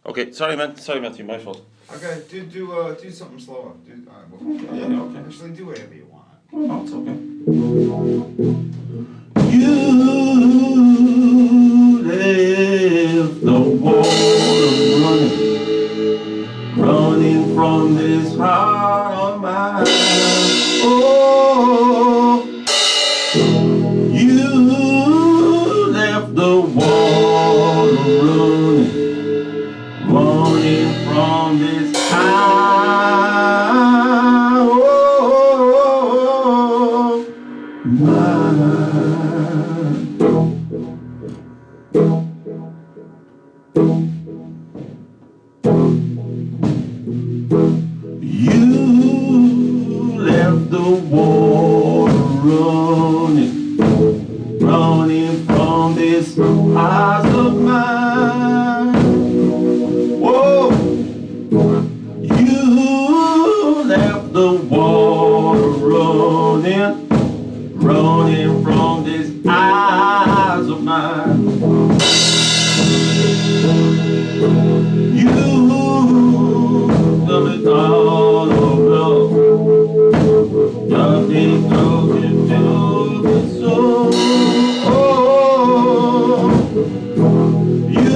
Okay, sorry, man. Sorry, Matthew. My fault. Okay, do something slower. Yeah, okay. Actually, do whatever you want. No, it's okay. You left the water running from this heart of mine. Oh, you left the water running from this heart. Oh, mine. You left the water running from this eyes of mine. Whoa, you left the water running from this eyes of mine. You done it all over. Nothing goes into the soul. You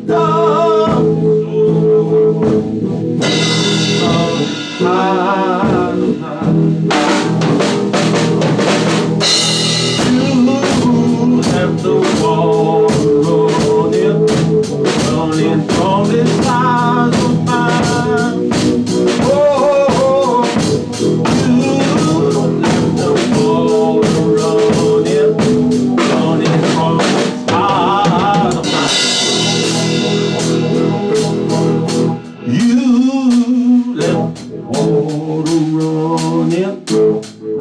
done you have the water running from this side of mine. Oh, you left the water running from this side of mine. You left water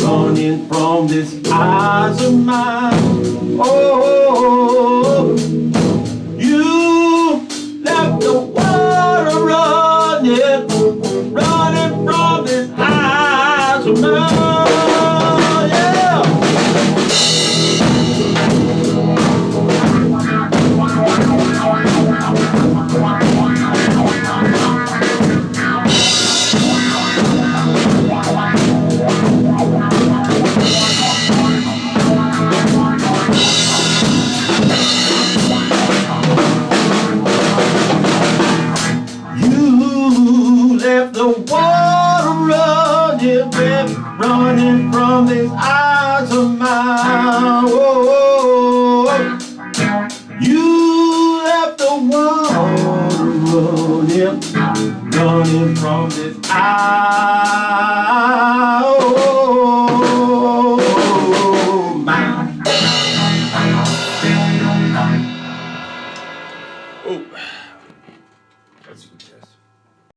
running from this eyes of mine. Oh, you left the water running from this eyes of mine. Yeah. Left the water running from these eyes of mine. Whoa, you left the water running from this eye.